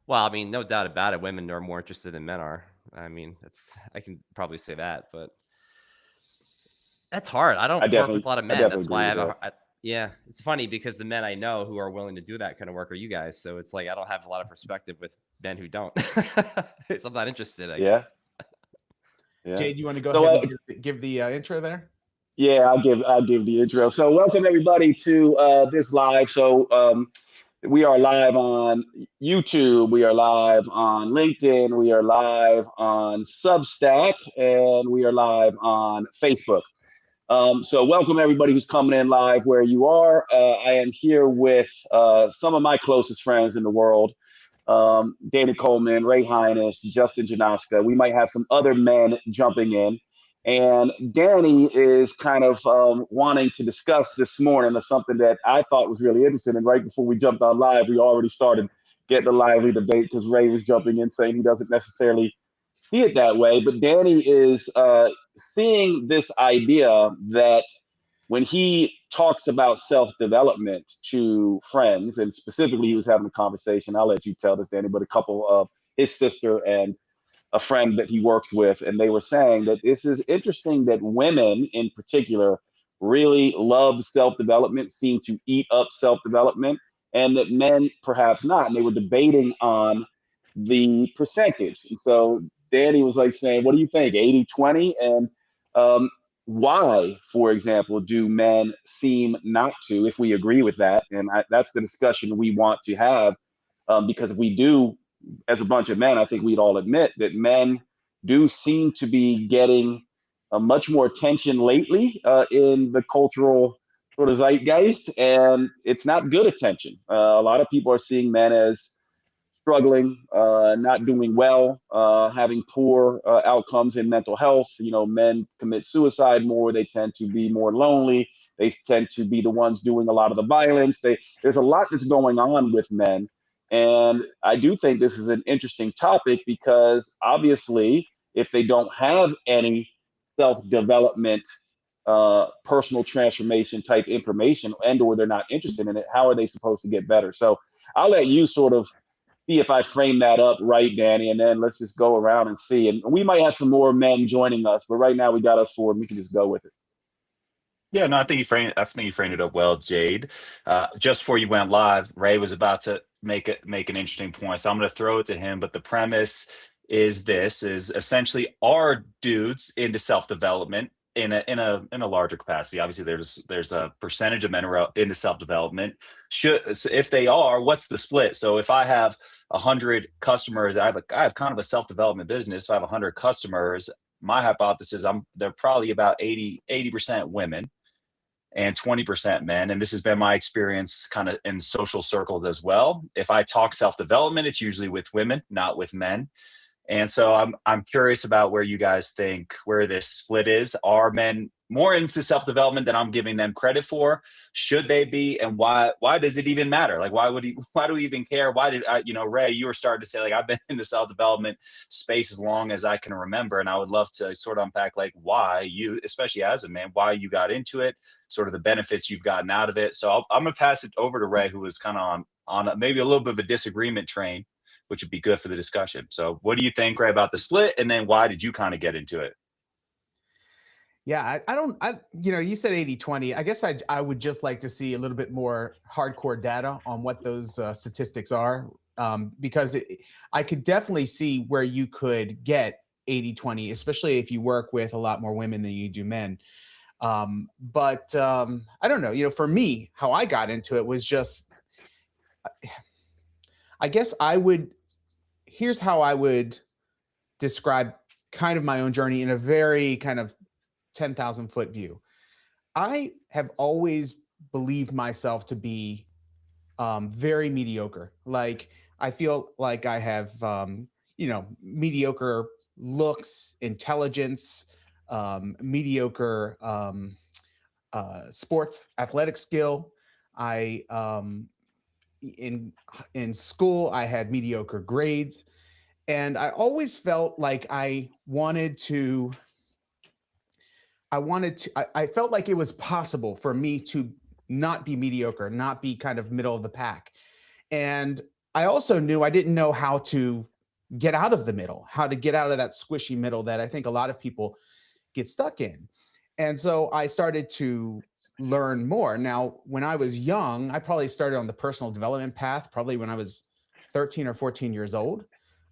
Well, I mean, no doubt about it, women are more interested than men are. I mean, I can probably say that, but that's hard. I don't work with a lot of I men. definitely That's agree why I with have that. yeah, it's funny because the men I know who are willing to do that kind of work are you guys. So it's like I don't have a lot of perspective with men who don't. So I'm not interested, I Yeah, guess. yeah. Jade, you want to go So ahead and give the intro there? yeah, I'll give the intro. So welcome everybody to this live. We are live on YouTube. We are live on LinkedIn. We are live on Substack, and we are live on Facebook. So welcome everybody who's coming in live where you are. I am here with some of my closest friends in the world. Danny Coleman, Ray Hinish, Justin Janoska. We might have some other men jumping in. And Danny is kind of wanting to discuss this morning of something that I thought was really interesting. And right before we jumped on live, we already started getting a lively debate because Ray was jumping in saying he doesn't necessarily see it that way. But Danny is seeing this idea that when he talks about self development to friends, and specifically he was having a conversation, I'll let you tell this, Danny, but a couple of his sister and a friend that he works with, and they were saying that this is interesting that women in particular really love self development, seem to eat up self development, and that men perhaps not. And they were debating on the percentage. And so Danny was like saying, what do you think, 80-20? And um, why, for example, do men seem not to, if we agree with that? And that's the discussion we want to have. Because if we do, as a bunch of men, I think we'd all admit that men do seem to be getting much more attention lately in the cultural sort of zeitgeist, and it's not good attention. A lot of people are seeing men as struggling, not doing well, having poor outcomes in mental health. You know, men commit suicide more. They tend to be more lonely. They tend to be the ones doing a lot of the violence. There's a lot that's going on with men. And I do think this is an interesting topic because obviously, if they don't have any self development, personal transformation type information, and or they're not interested in it, how are they supposed to get better? So I'll let you sort of see if I frame that up right, Danny, and then let's just go around and see. And we might have some more men joining us, but right now we got us four, and we can just go with it. Yeah, no, I think you framed it up well, Jade. Just before you went live, Ray was about to make an interesting point, so I'm going to throw it to him. But the premise is this: is essentially are dudes into self development in a larger capacity. Obviously, there's a percentage of men who are into self development. Should so if they are, what's the split? So if I have 100 customers, I have kind of a self development business. If I have 100 customers, my hypothesis, they're probably about 80% women and 20% men. And this has been my experience kind of in social circles as well. If I talk self development, it's usually with women, not with men. And so I'm curious about where you guys think where this split is. Are men more into self development than I'm giving them credit for? Should they be? And why does it even matter? Like why do we even care? Why did I, Ray, you were starting to say like I've been in the self development space as long as I can remember, and I would love to sort of unpack like why you, especially as a man, why you got into it, sort of the benefits you've gotten out of it. So I'm gonna pass it over to Ray, who was kind of on maybe a little bit of a disagreement train, which would be good for the discussion. So, what do you think, Ray, about the split, and then why did you kind of get into it? Yeah, I don't, you said 80-20. I guess I would just like to see a little bit more hardcore data on what those statistics are, because I could definitely see where you could get 80-20, especially if you work with a lot more women than you do men. But I don't know, for me, how I got into it was just, I guess here's how I would describe kind of my own journey in a very kind of 10,000-foot view. I have always believed myself to be very mediocre. Like, I feel like I have, mediocre looks, intelligence, mediocre sports, athletic skill. I, in school, I had mediocre grades, and I always felt like I felt like it was possible for me to not be mediocre, not be kind of middle of the pack. And I also knew I didn't know how to get out of the middle, how to get out of that squishy middle that I think a lot of people get stuck in. And so I started to learn more. Now, when I was young, I probably started on the personal development path, probably when I was 13 or 14 years old.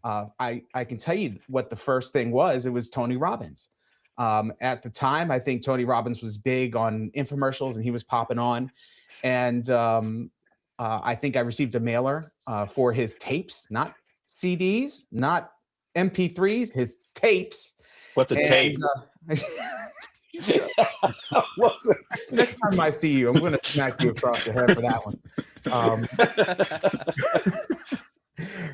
I can tell you what the first thing was. It was Tony Robbins. At the time, I think Tony Robbins was big on infomercials and he was popping on. And I think I received a mailer for his tapes, not CDs, not MP3s, his tapes. What's a tape? Next time I see you, I'm going to smack you across the head for that one.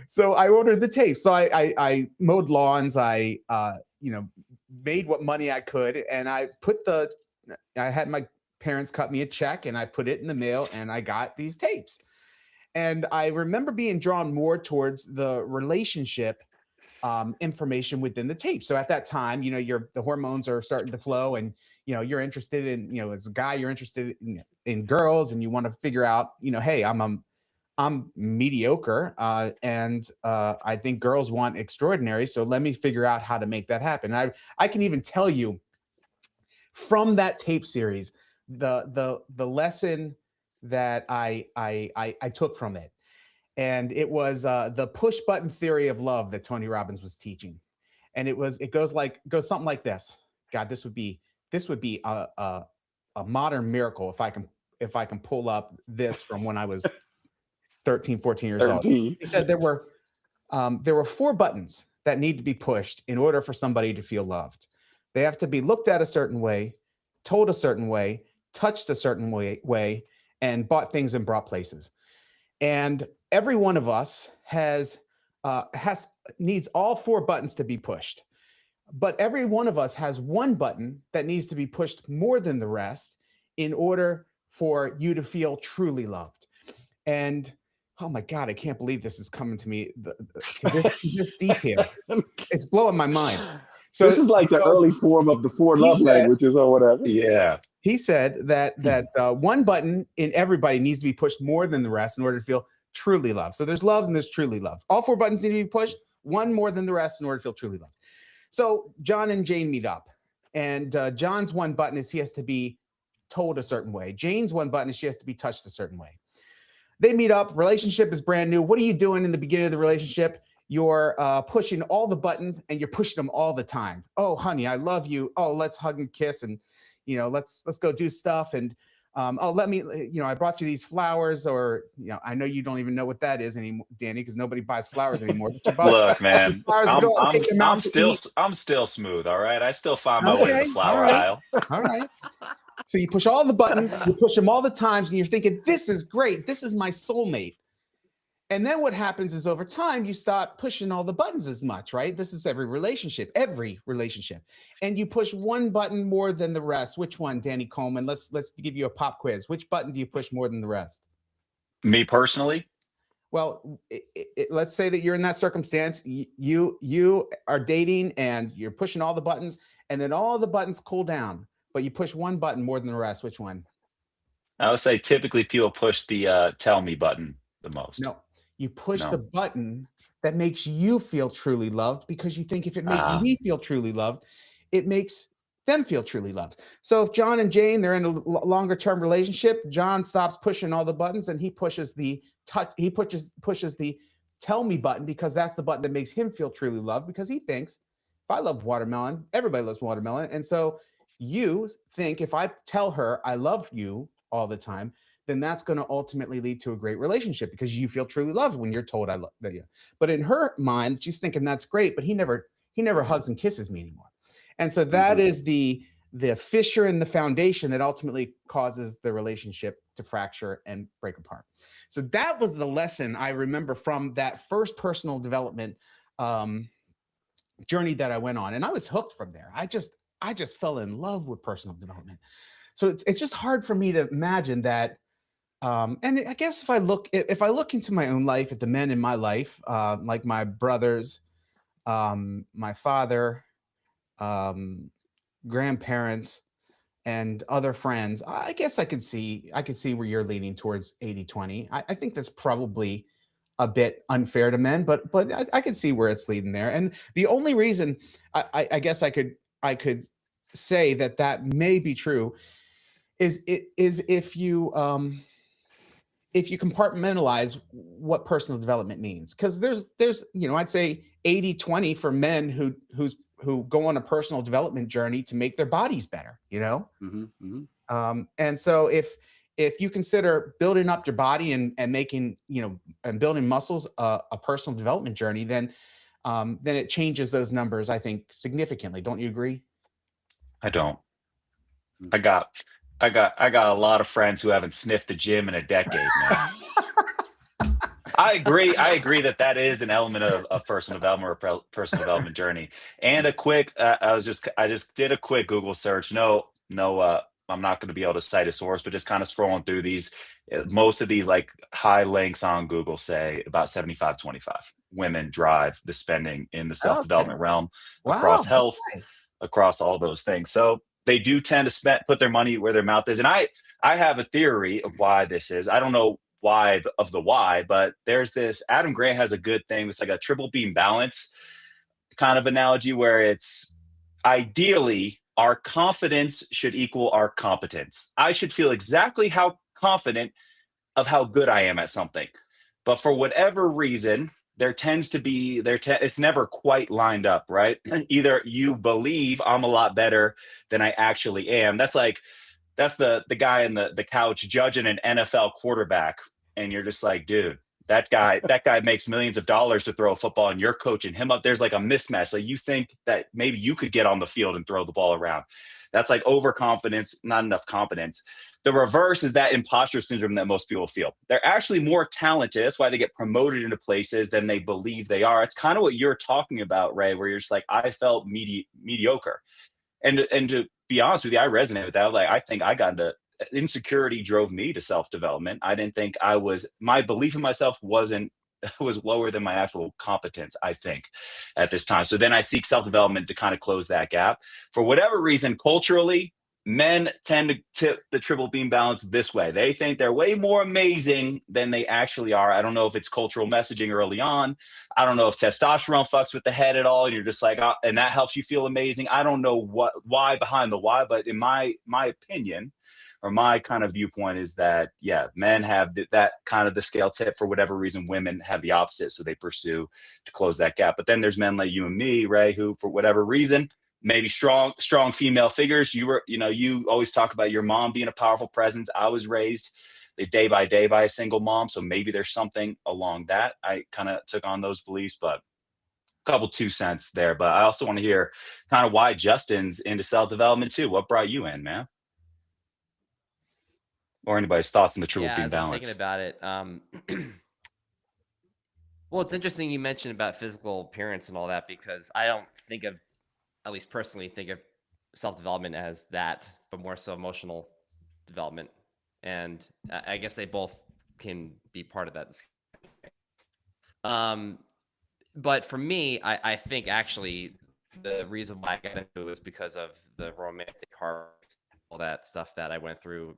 So I ordered the tape. So I mowed lawns. I made what money I could, and I had my parents cut me a check, and I put it in the mail, and I got these tapes. And I remember being drawn more towards the relationship information within the tape. So at that time, the hormones are starting to flow, and you're interested in, as a guy, you're interested in girls, and you want to figure out, hey, I'm mediocre, and I think girls want extraordinary. So let me figure out how to make that happen. I can even tell you from that tape series, the lesson that I took from it. And it was the push button theory of love that Tony Robbins was teaching. And it goes something like this. God, this would be a modern miracle if I can pull up this from when I was 13, 14 years old. He said there were 4 buttons that need to be pushed in order for somebody to feel loved. They have to be looked at a certain way, told a certain way, touched a certain way, and bought things and brought places. And every one of us needs all 4 buttons to be pushed. But every one of us has one button that needs to be pushed more than the rest in order for you to feel truly loved. And oh my God, I can't believe this is coming to me to this detail. It's blowing my mind. So this is like the early form of the 4 love languages or whatever. Yeah. He said that one button in everybody needs to be pushed more than the rest in order to feel truly loved. So there's love and there's truly loved. All 4 buttons need to be pushed, one more than the rest in order to feel truly loved. So John and Jane meet up, and John's one button is he has to be told a certain way. Jane's one button is she has to be touched a certain way. They meet up. Relationship is brand new. What are you doing in the beginning of the relationship? You're pushing all the buttons, and you're pushing them all the time. Oh, honey, I love you. Oh, let's hug and kiss, and let's go do stuff. And let me, I brought you these flowers, or I know you don't even know what that is anymore, Danny, because nobody buys flowers anymore. But you bought, look, man, I'm still smooth. All right, I still find my way to the flower aisle. All right. So you push all the buttons, you push them all the times, and you're thinking, this is great. This is my soulmate. And then what happens is over time, you stop pushing all the buttons as much, right? This is every relationship. And you push one button more than the rest. Which one, Danny Coleman? Let's give you a pop quiz. Which button do you push more than the rest? Me personally? Well, let's say that you're in that circumstance. You are dating and you're pushing all the buttons, and then all the buttons cool down, but you push one button more than the rest. Which one? I would say typically people push the tell me button the most. No. You push the button that makes you feel truly loved, because you think if it makes me feel truly loved, it makes them feel truly loved. So if John and Jane, they're in a longer term relationship, John stops pushing all the buttons and he pushes the tell me button, because that's the button that makes him feel truly loved, because he thinks if I love watermelon, everybody loves watermelon. And so you think if I tell her I love you all the time, then that's going to ultimately lead to a great relationship, because you feel truly loved when you're told I love you. But in her mind, she's thinking that's great, but he never hugs and kisses me anymore. And so that is the fissure in the foundation that ultimately causes the relationship to fracture and break apart. So that was the lesson I remember from that first personal development journey that I went on. And I was hooked from there. I just fell in love with personal development. So it's just hard for me to imagine that. And I guess if I look into my own life, at the men in my life, like my brothers, my father, grandparents, and other friends, I guess I could see where you're leaning towards 80-20. I think that's probably a bit unfair to men, but I can see where it's leading there. And the only reason I guess I could say that may be true is if you compartmentalize what personal development means. Because there's I'd say 80-20 for men who go on a personal development journey to make their bodies better, and so if you consider building up your body and making and building muscles a personal development journey, then it changes those numbers, I think, significantly. Don't you agree? I don't. I got a lot of friends who haven't sniffed the gym in a decade, man. I agree that is an element of personal development or personal development journey. And a quick, I just did a quick Google search. No, I'm not going to be able to cite a source, but just kind of scrolling through these. Most of these like high links on Google say about 75-25 women drive the spending in the self-development realm across health, across all those things. So they do tend to put their money where their mouth is. And I have a theory of why this is. I don't know why, but there's this, Adam Grant has a good thing. It's like a triple beam balance kind of analogy where it's ideally our confidence should equal our competence. I should feel exactly how confident of how good I am at something. But for whatever reason, there tends to be it's never quite lined up, right? Either you believe I'm a lot better than I actually am. That's the guy in the couch judging an NFL quarterback, and you're just like, dude, that guy makes millions of dollars to throw a football, and you're coaching him up. There's like a mismatch. Like you think that maybe you could get on the field and throw the ball around. That's like overconfidence, not enough competence. The reverse is that imposter syndrome that most people feel. They're actually more talented. That's why they get promoted into places than they believe they are. It's kind of what you're talking about, Ray, where you're just like, I felt mediocre. And to be honest with you, I resonate with that. Like, I think I got into insecurity drove me to self-development. I didn't think my belief in myself was lower than my actual competence, I think, at this time. So then I seek self-development to kind of close that gap. For whatever reason, culturally, men tend to tip the triple beam balance this way. They think they're way more amazing than they actually are. I don't know if it's cultural messaging early on. I don't know if testosterone fucks with the head at all. And you're just like, and that helps you feel amazing. I don't know why behind the why, but in my opinion, or my kind of viewpoint is that, yeah, men have that kind of the scale tip. For whatever reason, women have the opposite. So they pursue to close that gap. But then there's men like you and me, Ray, who for whatever reason, maybe strong female figures. You always talk about your mom being a powerful presence. I was raised day by day by a single mom. So maybe there's something along that. I kind of took on those beliefs, but a couple 2 cents there. But I also want to hear kind of why Justin's into self-development too. What brought you in, man? Or anybody's thoughts on the triple beam balance? Thinking about it. Well, it's interesting you mentioned about physical appearance and all that, because I don't think of, at least personally, think of self-development as that, but more so emotional development. And I guess they both can be part of that. But for me, I think actually the reason why I got into it was because of the romantic heart, all that stuff that I went through,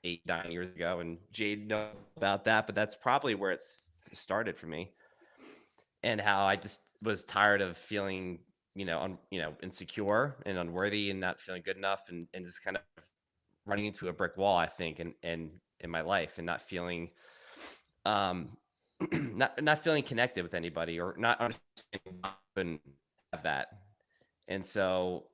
8-9 years ago, and Jade knows about that, but that's probably where it started for me, and how I just was tired of feeling, insecure and unworthy and not feeling good enough, and just kind of running into a brick wall, I think, and in my life, and not feeling, not feeling connected with anybody, or not understanding and have that. And so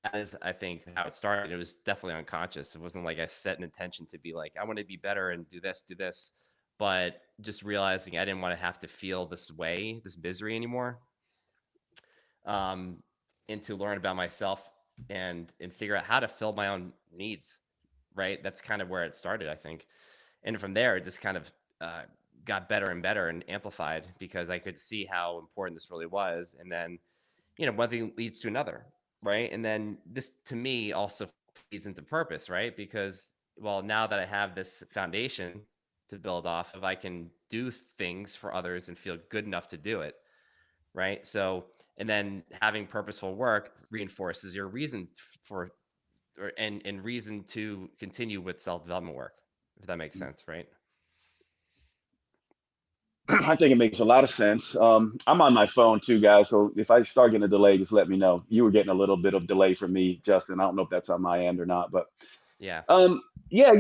that is, I think, how it started. It was definitely unconscious. It wasn't like I set an intention to be like, I want to be better and do this, but just realizing I didn't want to have to feel this way, this misery anymore. And to learn about myself and figure out how to fill my own needs, right? That's kind of where it started, I think. And from there, it just kind of got better and better and amplified, because I could see how important this really was. And then, one thing leads to another, right? And then this, to me, also feeds into purpose, right? Because, well, now that I have this foundation to build off of, I can do things for others and feel good enough to do it, right? So, and then having purposeful work reinforces your reason and reason to continue with self-development work, if that makes sense, right? I think it makes a lot of sense. I'm on my phone too, guys. So if I start getting a delay, just let me know. You were getting a little bit of delay from me, Justin. I don't know if that's on my end or not, but Yeah. yeah,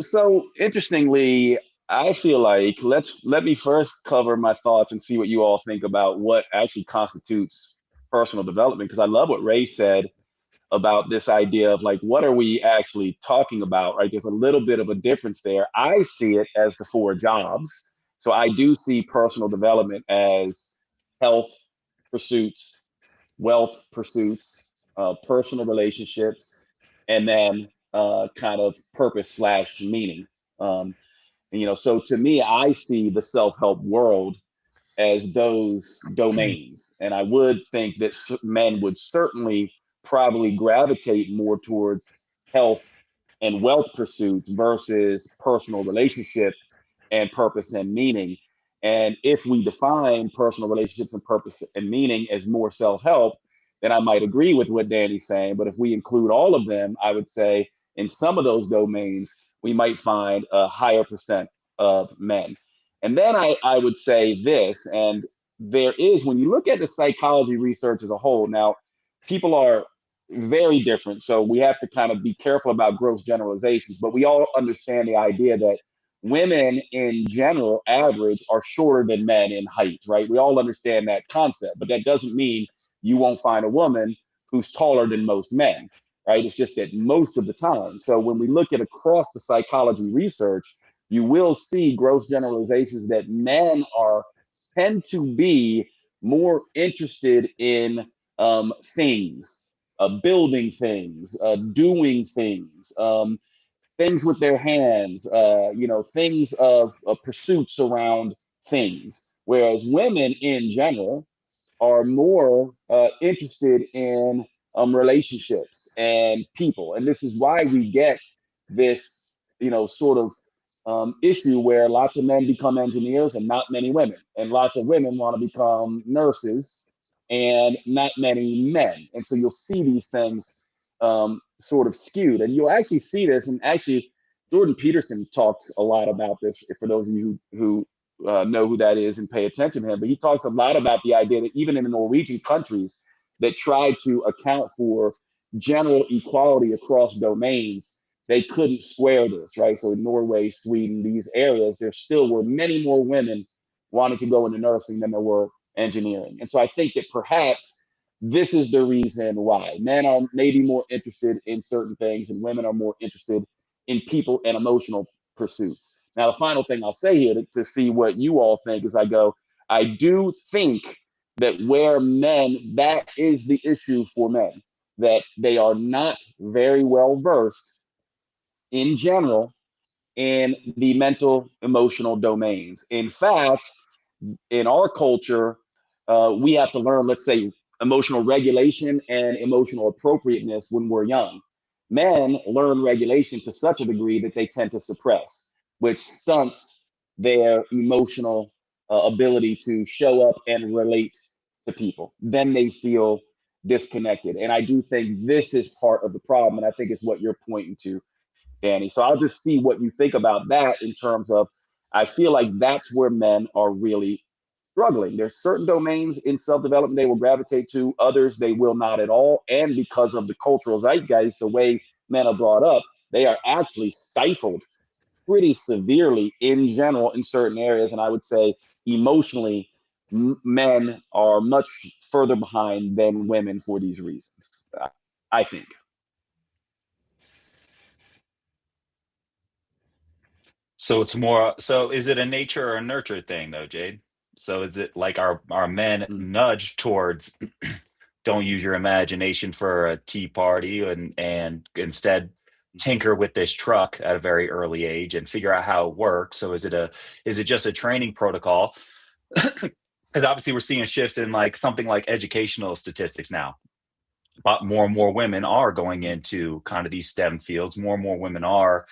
so interestingly, I feel like let me first cover my thoughts and see what you all think about what actually constitutes personal development. Because I love what Ray said about this idea of like, what are we actually talking about, right? There's a little bit of a difference there. I see it as the four jobs. So I do see personal development as health pursuits, wealth pursuits, personal relationships, and then kind of purpose slash meaning. Um, so to me, I see the self help world as those domains. And I would think that men would certainly probably gravitate more towards health and wealth pursuits versus personal relationship and purpose and meaning. And if we define personal relationships and purpose and meaning as more self help, then I might agree with what Danny's saying. But if we include all of them, I would say in some of those domains, we might find a higher percent of men. And then I would say this, and there is, when you look at the psychology research as a whole, now people are very different. So we have to kind of be careful about gross generalizations, but we all understand the idea that women in general, average, are shorter than men in height, right? We all understand that concept, but that doesn't mean you won't find a woman who's taller than most men, right? It's just that most of the time. So when we look at across the psychology research, you will see gross generalizations that men are tend to be more interested in things, building things, doing things, things with their hands, things of pursuits around things. Whereas women in general are more interested in relationships and people. And this is why we get this, sort of issue where lots of men become engineers and not many women, and lots of women want to become nurses and not many men. And so you'll see these things sort of skewed. And you'll actually see this, and actually, Jordan Peterson talks a lot about this for those of you who know who that is and pay attention to him. But he talks a lot about the idea that even in the Norwegian countries that tried to account for general equality across domains, they couldn't square this, right? So in Norway, Sweden, these areas, there still were many more women wanting to go into nursing than there were engineering. And so I think that perhaps this is the reason why men are maybe more interested in certain things and women are more interested in people and emotional pursuits. Now, the final thing I'll say here to see what you all think as I go, I do think that where men, that is the issue for men, that they are not very well versed in general in the mental emotional domains. In fact, in our culture, we have to learn, let's say, emotional regulation and emotional appropriateness when we're young. Men learn regulation to such a degree that they tend to suppress, which stunts their emotional ability to show up and relate to people. Then they feel disconnected. And I do think this is part of the problem. And I think it's what you're pointing to, Danny. So I'll just see what you think about that in terms of, I feel like that's where men are really struggling. There's certain domains in self-development they will gravitate to, others they will not at all. And because of the cultural zeitgeist, the way men are brought up, they are actually stifled pretty severely in general in certain areas. And I would say emotionally, men are much further behind than women for these reasons, I think. So it's more, so is it a nature or a nurture thing though, Jade? So is it like our men Mm. nudge towards don't use your imagination for a tea party and instead tinker with this truck at a very early age and figure out how it works? So is it just a training protocol? Because obviously we're seeing shifts in like something like educational statistics now. But more and more women are going into kind of these STEM fields. More women are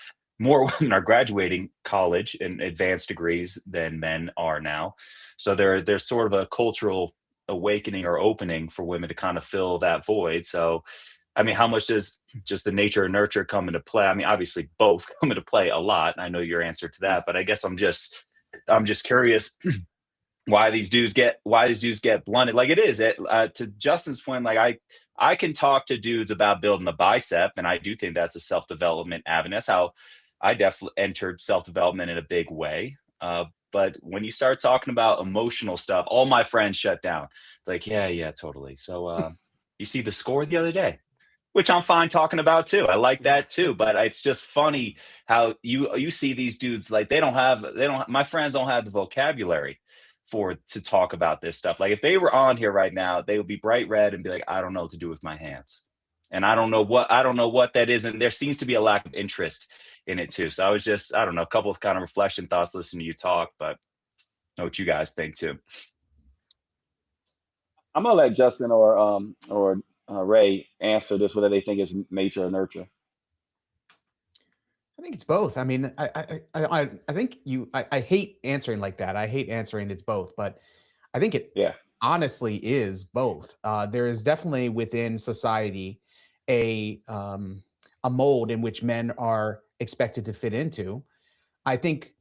graduating college and advanced degrees than men are now. So there's sort of a cultural awakening or opening for women to kind of fill that void. So I mean, how much does just the nature and nurture come into play? I mean, obviously both come into play a lot. And I know your answer to that, but I guess I'm just curious why these dudes get blunted. Like it is to Justin's point, like I can talk to dudes about building the bicep, and I do think that's a self-development avenue. That's how I definitely entered self-development in a big way. But when you start talking about emotional stuff, all my friends shut down. Like, yeah, totally. So you see the score the other day, which I'm fine talking about too. I like that too. But it's just funny how you see these dudes, like my friends don't have the vocabulary to talk about this stuff. Like if they were on here right now, they would be bright red and be like, I don't know what to do with my hands. And I don't know what that is. And there seems to be a lack of interest in it too. So I don't know, a couple of kind of reflection thoughts listening to you talk, but know what you guys think too. I'm gonna let Justin or Ray answer this, whether they think it's nature or nurture. I think it's both. I mean, I think I hate answering like that. I hate answering it's both, but I think it honestly is both. There is definitely within society a mold in which men are expected to fit into. I think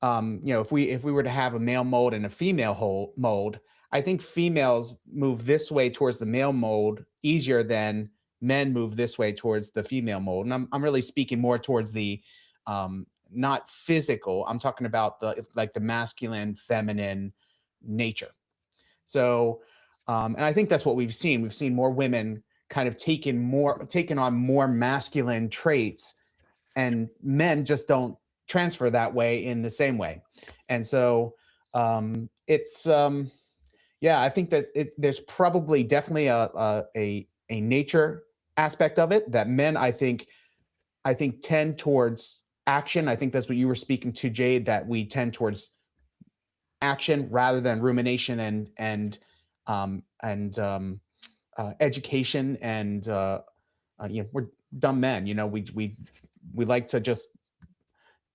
if we were to have a male mold and a female mold, I think females move this way towards the male mold easier than men move this way towards the female mold. And I'm really speaking more towards the not physical. I'm talking about the masculine, feminine nature. So, and I think that's what we've seen. We've seen more women kind of taking on more masculine traits, and men just don't transfer that way in the same way. And so it's I think that there's probably definitely a nature aspect of it that men I think tend towards action. I think that's what you were speaking to, Jade, that we tend towards action rather than rumination and education. And we're dumb men. We like to just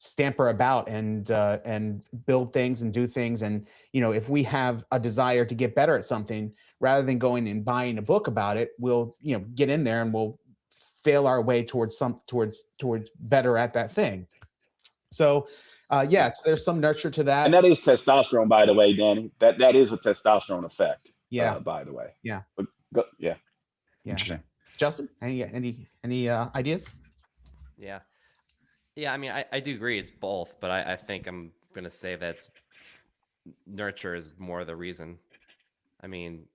scamper about and build things and do things. And if we have a desire to get better at something, rather than going and buying a book about it, we'll get in there and we'll fail our way towards better at that thing. So there's some nurture to that. And that is testosterone, by the way, Danny. That is a testosterone effect. Yeah. By the way. Yeah. But yeah. Interesting. Justin, any ideas? Yeah. Yeah, I mean, I do agree it's both, but I think I'm going to say that nurture is more the reason. I mean,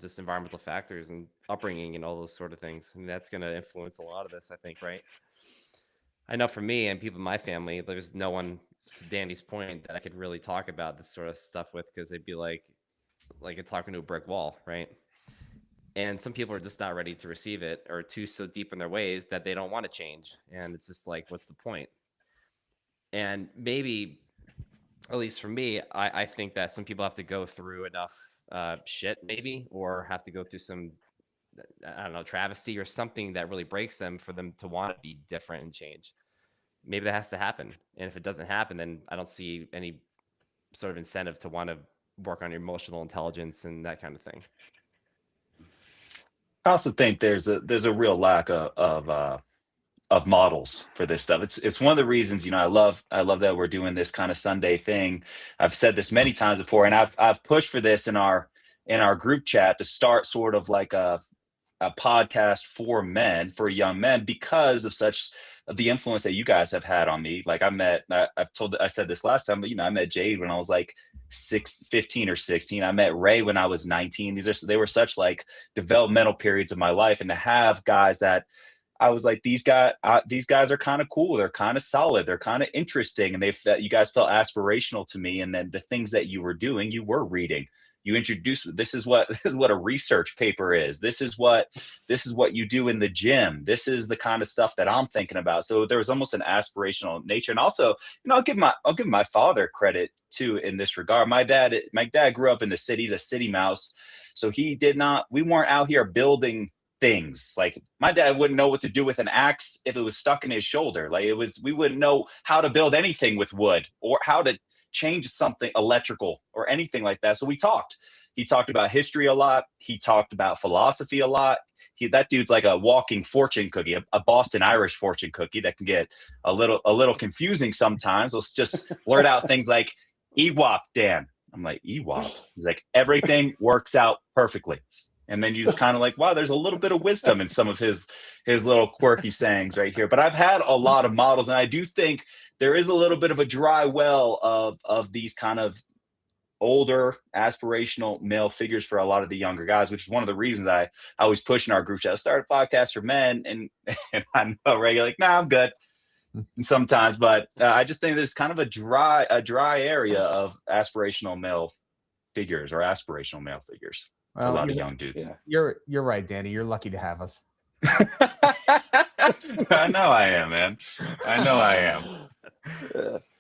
just environmental factors and upbringing and all those sort of things. I mean, that's going to influence a lot of this, I think, right? I know for me and people in my family, there's no one, to Danny's point, that I could really talk about this sort of stuff with, because they'd be like talking to a brick wall, right? And some people are just not ready to receive it, or so deep in their ways that they don't want to change. And it's just like, what's the point? And maybe, at least for me, I think that some people have to go through enough shit, maybe, or have to go through some, I don't know, travesty or something that really breaks them for them to want to be different and change. Maybe that has to happen. And if it doesn't happen, then I don't see any sort of incentive to want to work on your emotional intelligence and that kind of thing. I also think there's a real lack of models for this stuff. It's one of the reasons, I love that we're doing this kind of Sunday thing. I've said this many times before, and I've pushed for this in our group chat to start sort of like a podcast for young men, because of the influence that you guys have had on me. Like I said this last time, but I met Jade when I was like 15 or 16. I met Ray when I was 19. They were such like developmental periods of my life. And to have guys that I was like, these guys are kind of cool. They're kind of solid. They're kind of interesting. And you guys felt aspirational to me. And then the things that you were doing, you were reading. You introduced, this is what a research paper is. This is what you do in the gym. This is the kind of stuff that I'm thinking about. So there was almost an aspirational nature. And also, I'll give my father credit too in this regard. My dad grew up in the city. He's a city mouse. So we weren't out here building things. Like my dad wouldn't know what to do with an axe if it was stuck in his shoulder. Like we wouldn't know how to build anything with wood or how to change something electrical or anything like that. So we talked. He talked about history a lot. He talked about philosophy a lot. That dude's like a walking fortune cookie, a Boston Irish fortune cookie that can get a little confusing sometimes. Let's just blurt out things like "Ewop, Dan." I'm like, EWOP. He's like, everything works out perfectly. And then you just kind of like, wow, there's a little bit of wisdom in some of his little quirky sayings right here. But I've had a lot of models, and I do think there is a little bit of a dry well of these kind of older aspirational male figures for a lot of the younger guys, which is one of the reasons I always push in our group chat, start a podcast for men. And I know Ray, you're like, nah, I'm good. And sometimes, but I just think there's kind of a dry area of aspirational male figures or aspirational male figures. For a lot of young dudes. You're right, Danny. You're lucky to have us. I know I am, man. I know I am.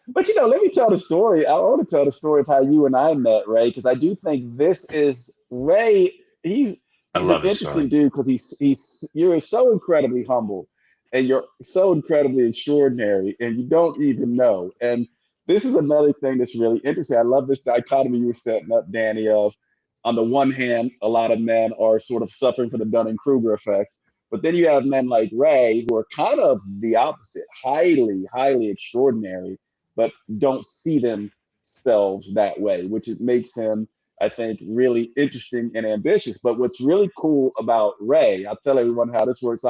But let me tell the story. I want to tell the story of how you and I met, Ray, because I do think this is Ray. He's an interesting dude because you're so incredibly humble, and you're so incredibly extraordinary, and you don't even know. And this is another thing that's really interesting. I love this dichotomy you were setting up, Danny, of on the one hand, a lot of men are sort of suffering from the Dunning-Kruger effect. But then you have men like Ray who are kind of the opposite, highly, highly extraordinary, but don't see themselves that way, which makes him, I think, really interesting and ambitious. But what's really cool about Ray, I'll tell everyone how this works.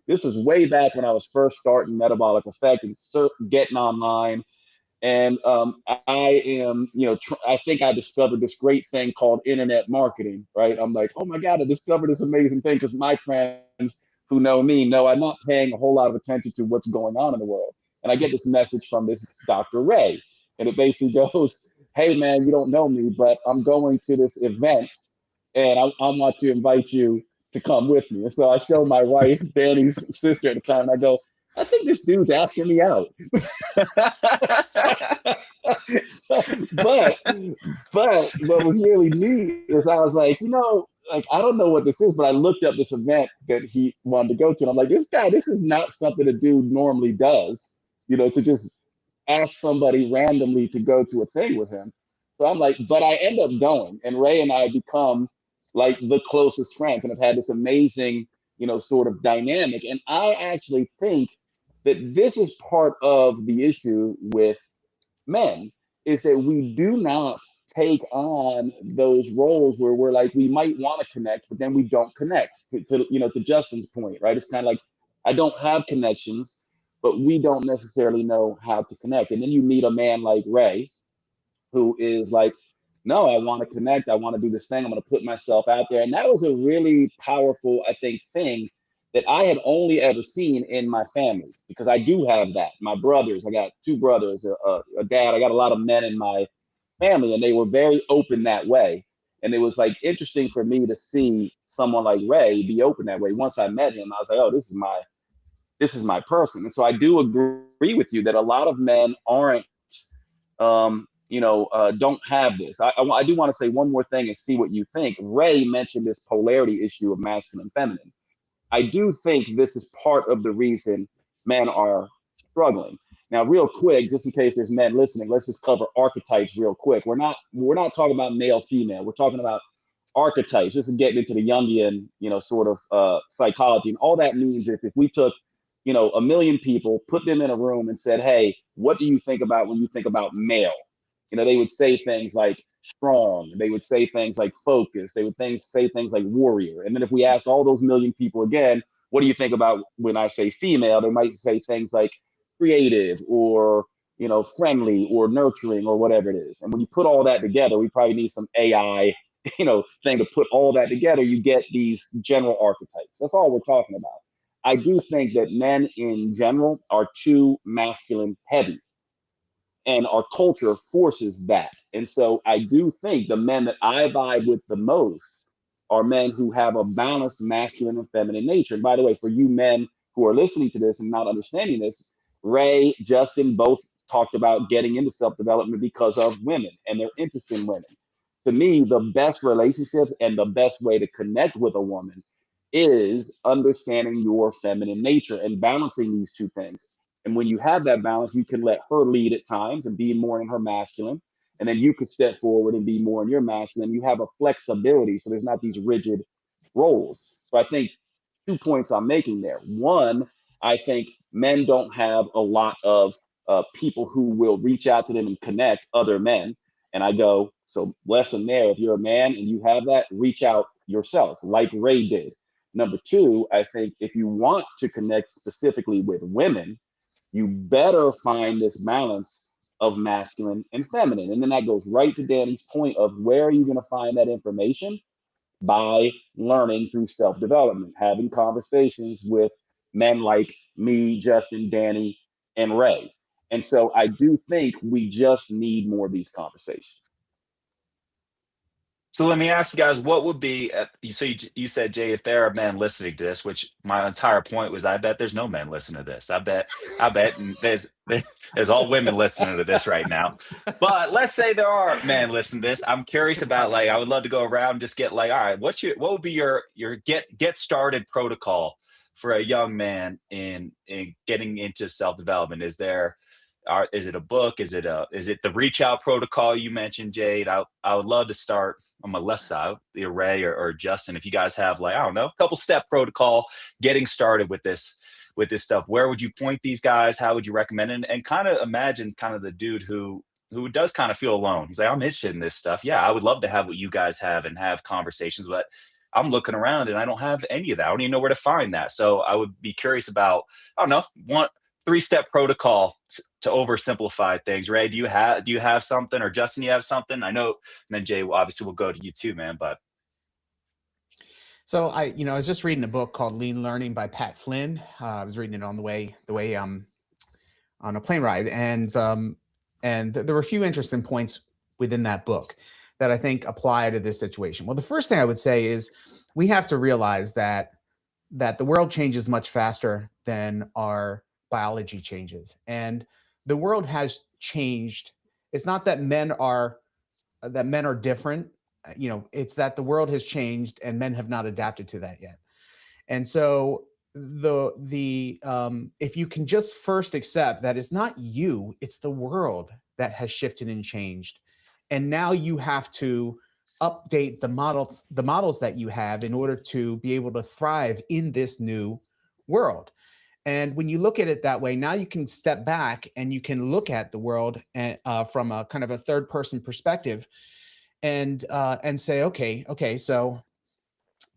This is way back when I was first starting Metabolic Effect and getting online. And I am, I think I discovered this great thing called internet marketing, right? I'm like, oh my God, I discovered this amazing thing because my friends who know me know I'm not paying a whole lot of attention to what's going on in the world. And I get this message from this Dr. Ray. And it basically goes, hey, man, you don't know me, but I'm going to this event and I want to invite you to come with me. And so I show my wife, Danny's sister at the time, and I go, I think this dude's asking me out. but what was really neat is I was like, I don't know what this is, but I looked up this event that he wanted to go to. And I'm like, this is not something a dude normally does, to just ask somebody randomly to go to a thing with him. So I'm like, but I end up going, and Ray and I become like the closest friends and have had this amazing, sort of dynamic. And I actually think that this is part of the issue with men is that we do not take on those roles where we're like, we might want to connect, but then we don't connect to Justin's point, right? It's kind of like, I don't have connections, but we don't necessarily know how to connect. And then you meet a man like Ray, who is like, no, I want to connect. I want to do this thing. I'm going to put myself out there. And that was a really powerful, I think, thing that I had only ever seen in my family, because I do have that. My brothers, I got two brothers, a dad. I got a lot of men in my family, and they were very open that way. And it was like interesting for me to see someone like Ray be open that way. Once I met him, I was like, oh, this is my person. And so I do agree with you that a lot of men aren't, don't have this. I do want to say one more thing and see what you think. Ray mentioned this polarity issue of masculine and feminine. I do think this is part of the reason men are struggling. Now, real quick, just in case there's men listening, let's just cover archetypes real quick. We're not talking about male, female. We're talking about archetypes. This is getting into the Jungian, sort of psychology. And all that means if we took, 1 million people, put them in a room and said, hey, what do you think about when you think about male? They would say things like strong. They would say things like focus. They would say things like warrior. And then if we asked all those 1 million people again, what do you think about when I say female? They might say things like creative or, friendly or nurturing or whatever it is. And when you put all that together, we probably need some AI, thing to put all that together. You get these general archetypes. That's all we're talking about. I do think that men in general are too masculine heavy. And our culture forces that. And so I do think the men that I vibe with the most are men who have a balanced masculine and feminine nature. And by the way, for you men who are listening to this and not understanding this, Ray, Justin both talked about getting into self-development because of women and their interest in women. To me, the best relationships and the best way to connect with a woman is understanding your feminine nature and balancing these two things. And when you have that balance, you can let her lead at times and be more in her masculine. And then you could step forward and be more in your masculine. You have a flexibility. So there's not these rigid roles. So I think 2 points I'm making there. One, I think men don't have a lot of people who will reach out to them and connect other men. And I go, so lesson there, if you're a man and you have that, reach out yourself, like Ray did. Number two, I think if you want to connect specifically with women, you better find this balance of masculine and feminine. And then that goes right to Danny's point of where are you going to find that information? By learning through self development, having conversations with men like me, Justin, Danny, and Ray. And so I do think we just need more of these conversations. So let me ask you guys, what would be, so you said, Jay, if there are men listening to this, which my entire point was, I bet there's no men listening to this. I bet there's all women listening to this right now. But let's say there are men listening to this. I'm curious about, like, I would love to go around and just get like, all right, what would be your get started protocol for a young man in getting into self-development? Is it a book? Is it the reach out protocol you mentioned, Jade? I would love to start on my left side, the Ray or Justin. If you guys have, like, I don't know, a couple step protocol getting started with this stuff, where would you point these guys? How would you recommend it? And kind of imagine kind of the dude who does kind of feel alone. He's like, I'm interested in this stuff. Yeah, I would love to have what you guys have and have conversations, but I'm looking around and I don't have any of that. I don't even know where to find that. So I would be curious about, I don't know, 3-step protocol to oversimplify things. Ray, do you have something, or Justin, you have something? I know, and then Jay, obviously we'll go to you too, man. But so I was just reading a book called Lean Learning by Pat Flynn. I was reading it on the way on a plane ride, and there were a few interesting points within that book that I think apply to this situation. Well, the first thing I would say is we have to realize that the world changes much faster than our biology changes, and the world has changed. It's not that men are different. It's that the world has changed and men have not adapted to that yet. And so if you can just first accept that it's not you, it's the world that has shifted and changed, and now you have to update the models that you have in order to be able to thrive in this new world. And when you look at it that way, now you can step back and you can look at the world from a kind of a third person perspective, and say, okay, so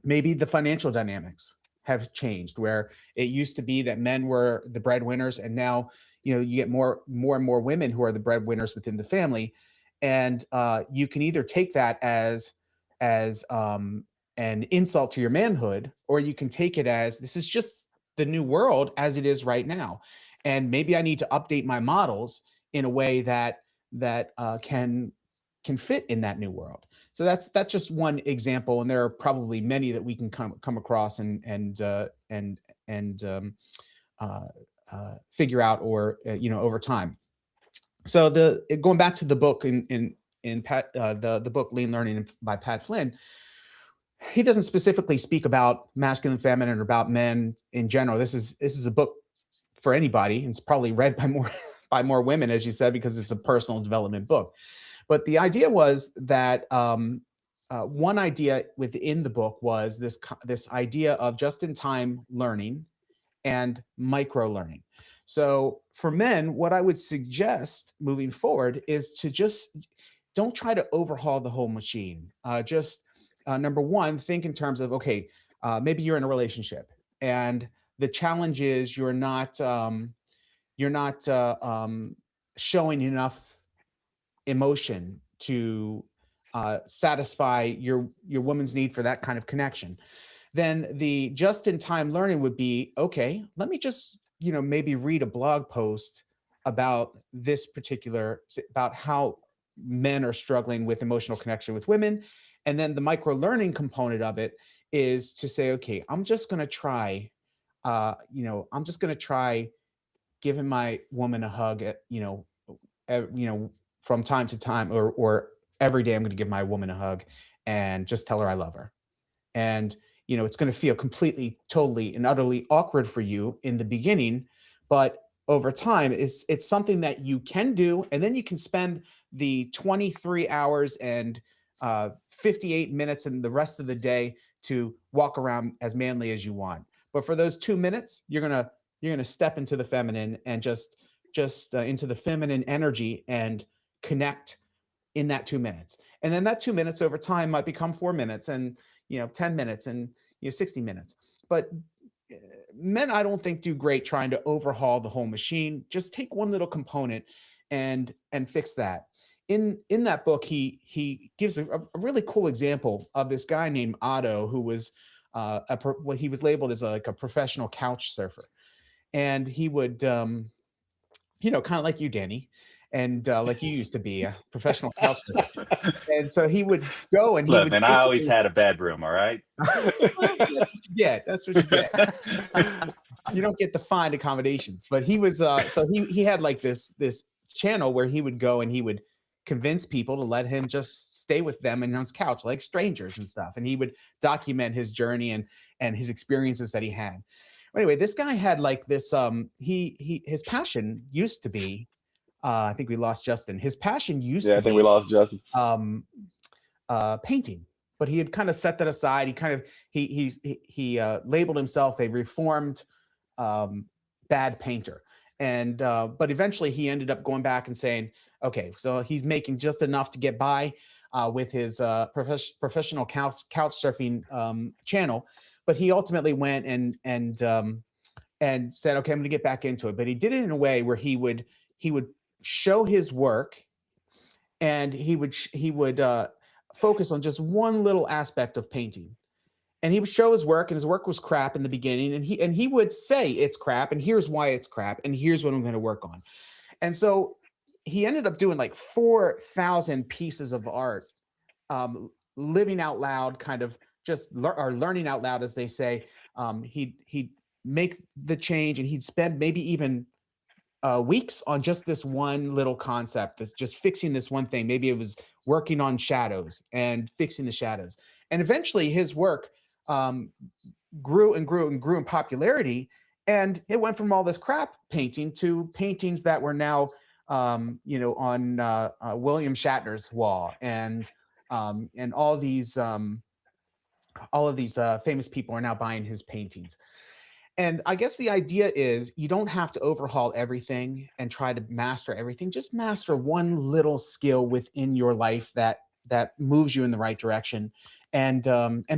maybe the financial dynamics have changed, where it used to be that men were the breadwinners, and now you get more and more women who are the breadwinners within the family, and you can either take that as an insult to your manhood, or you can take it as this is just the new world as it is right now, and maybe I need to update my models in a way that can fit in that new world. So that's just one example, and there are probably many that we can come across and figure out, or over time. So going back to the book in Pat, the book Lean Learning by Pat Flynn, he doesn't specifically speak about masculine, feminine, or about men in general. This is a book for anybody. It's probably read by more women, as you said, because it's a personal development book. But the idea was that one idea within the book was this idea of just-in-time learning and micro-learning. So for men, what I would suggest moving forward is to just don't try to overhaul the whole machine. Number one, think in terms of, okay, maybe you're in a relationship, and the challenge is you're not showing enough emotion to satisfy your woman's need for that kind of connection. Then the just-in-time learning would be, okay, let me just maybe read a blog post about about how men are struggling with emotional connection with women. And then the micro learning component of it is to say, okay, I'm just going to try, giving my woman a hug from time to time, or every day I'm going to give my woman a hug and just tell her I love her. And, it's going to feel completely, totally, and utterly awkward for you in the beginning, but over time, it's something that you can do. And then you can spend the 23 hours and 58 minutes and the rest of the day to walk around as manly as you want. But for those 2 minutes, you're gonna step into the feminine and just into the feminine energy and connect in that 2 minutes. And then that 2 minutes over time might become 4 minutes and, 10 minutes and, 60 minutes. But men, I don't think, do great trying to overhaul the whole machine. Just take one little component and fix that. In that book, he gives a really cool example of this guy named Otto, who was what he was labeled as like a professional couch surfer. And he would, kind of like you, Danny, and like you used to be a professional couch surfer. And so he would go and he Look, would man, I always had a bedroom, all right? That's what you get. That's what you get. You don't get the fine accommodations. But he was so he had like this channel where he would go and he would convince people to let him just stay with them in his couch, like strangers and stuff. And he would document his journey and his experiences that he had. Anyway, this guy had like this his passion used to be I think we lost Justin. His passion used to be, I think we lost Justin. Painting, but he had kind of set that aside. He kind of he labeled himself a reformed bad painter, and but eventually he ended up going back and saying, okay, so he's making just enough to get by with his professional couch surfing channel, but he ultimately went and said, okay, I'm going to get back into it. But he did it in a way where he would show his work, and he would focus on just one little aspect of painting, and he would show his work, and his work was crap in the beginning, and he would say it's crap, and here's why it's crap, and here's what I'm going to work on. And so he ended up doing like 4,000 pieces of art, living out loud, kind of just or learning out loud, as they say. He'd make the change, and he'd spend maybe even weeks on just this one little concept, that's just fixing this one thing. Maybe it was working on shadows and fixing the shadows. And eventually his work grew and grew and grew in popularity. And it went from all this crap painting to paintings that were now, on William Shatner's wall, and all of these famous people are now buying his paintings. And I guess the idea is you don't have to overhaul everything and try to master everything. Just master one little skill within your life that moves you in the right direction, and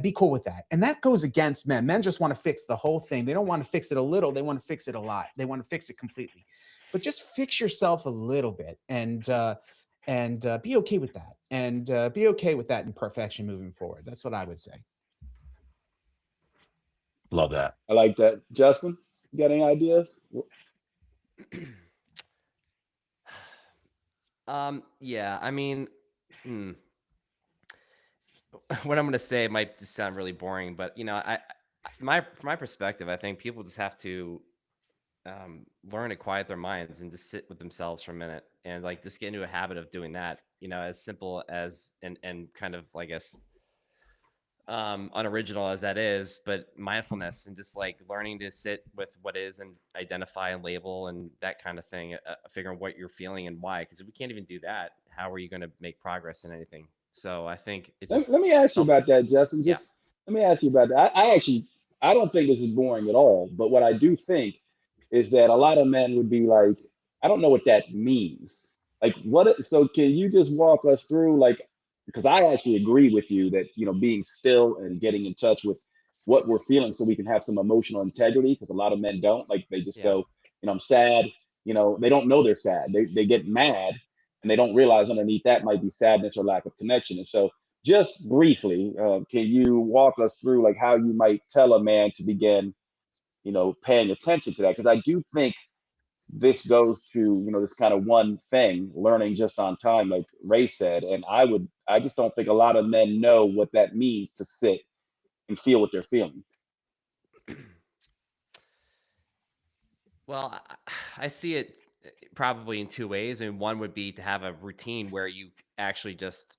be cool with that. And that goes against men. Men just want to fix the whole thing. They don't want to fix it a little. They want to fix it a lot. They want to fix it completely. But just fix yourself a little bit, and be okay with that. And be okay with that imperfection moving forward. That's what I would say. Love that. I like that. Justin, you got any ideas? Yeah, I mean, what I'm going to say might just sound really boring, but from my perspective, I think people just have to learn to quiet their minds and just sit with themselves for a minute, and like just get into a habit of doing that. As simple as and kind of, I guess, unoriginal as that is, but mindfulness and just like learning to sit with what is and identify and label and that kind of thing, figuring what you're feeling and why. Because if we can't even do that, how are you going to make progress in anything? So I think it just Let me ask you about that, Justin. Yeah. Let me ask you about that. I don't think this is boring at all, but what I do think is that a lot of men would be like, I don't know what that means. Like, so can you just walk us through, like, because I actually agree with you that, being still and getting in touch with what we're feeling so we can have some emotional integrity, because a lot of men don't. Like, they just go, I'm sad. They don't know they're sad. They get mad, and they don't realize underneath that might be sadness or lack of connection. And so just briefly, can you walk us through like how you might tell a man to begin, paying attention to that? Because I do think this goes to, this kind of one thing, learning just on time, like Ray said. And I just don't think a lot of men know what that means to sit and feel what they're feeling. Well, I see it probably in two ways. I mean, one would be to have a routine where you actually just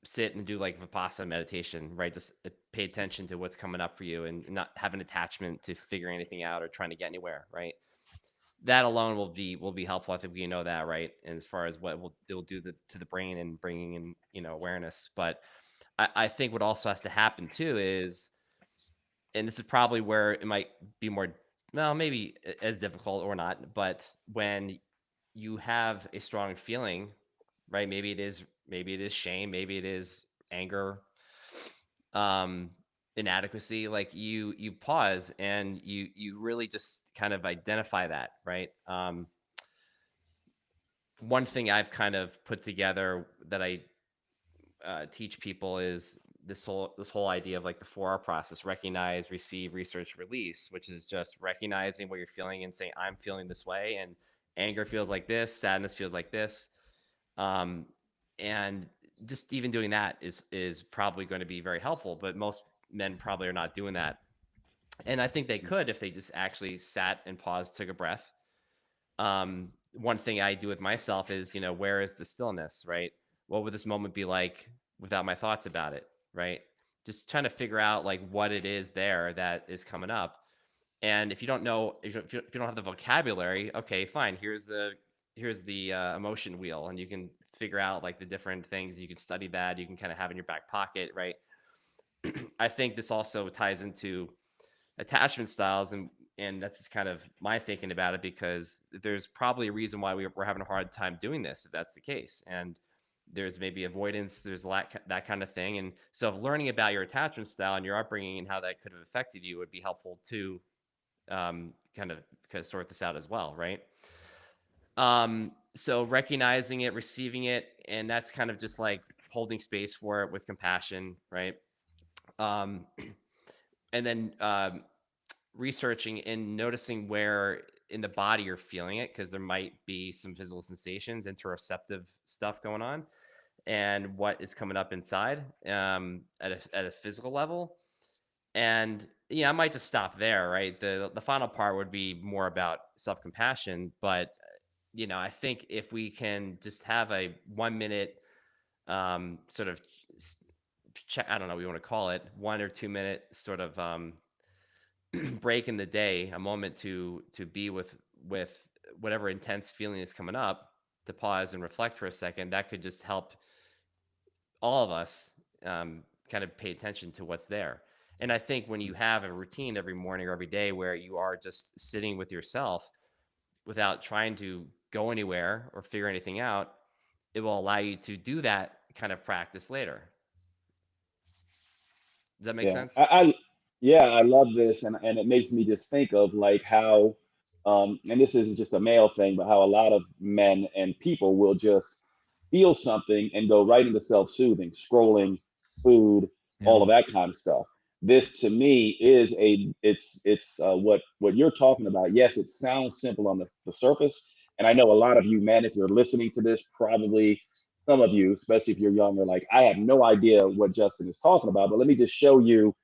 sit and do like Vipassana meditation, right? Just pay attention to what's coming up for you and not have an attachment to figuring anything out or trying to get anywhere, right? That alone will be helpful. I think we know that, right? And as far as what it will do to the brain and bringing in, awareness. But I think what also has to happen too is, and this is probably where it might be more, well, maybe as difficult or not, but when you have a strong feeling, right? Maybe it is maybe it is shame, maybe it is anger, inadequacy. Like you pause and you really just kind of identify that, right? One thing I've kind of put together that I teach people is this whole idea of like the 4R process: recognize, receive, research, release, which is just recognizing what you're feeling and saying, I'm feeling this way, and anger feels like this, sadness feels like this. And just even doing that is probably going to be very helpful, but most men probably are not doing that. And I think they could if they just actually sat and paused, took a breath. One thing I do with myself is, where is the stillness, right? What would this moment be like without my thoughts about it, right? Just trying to figure out like what it is there that is coming up. And if you don't know, if you don't have the vocabulary, okay, fine. Here's the emotion wheel, and you can figure out like the different things. You can study that. You can kind of have in your back pocket, right? I think this also ties into attachment styles, and that's just kind of my thinking about it, because there's probably a reason why we're having a hard time doing this, if that's the case. And there's maybe avoidance, there's that kind of thing. And so learning about your attachment style and your upbringing and how that could have affected you would be helpful to kind of sort this out as well, right? So recognizing it, receiving it, and that's kind of just like holding space for it with compassion, right? And then researching and noticing where in the body you're feeling it, because there might be some physical sensations, interoceptive stuff going on, and what is coming up inside at a physical level. And I might just stop there, right? The final part would be more about self-compassion, but I think if we can just have a 1 minute sort of check, I don't know what you want to call it, 1 or 2 minute sort of break in the day, a moment to be with whatever intense feeling is coming up, to pause and reflect for a second, that could just help all of us kind of pay attention to what's there. And I think when you have a routine every morning or every day where you are just sitting with yourself without trying to go anywhere or figure anything out, it will allow you to do that kind of practice later. Does that make Yeah, sense? yeah, I love this, and it makes me just think of like how, and this isn't just a male thing, but how a lot of men and people will just feel something and go right into self-soothing, scrolling, food, Yeah. all of that kind of stuff. This to me is it's what you're talking about. Yes, it sounds simple on the surface, and I know a lot of you men, if you're listening to this, probably some of you, especially if you're younger, like I have no idea what Justin is talking about, but let me just show you,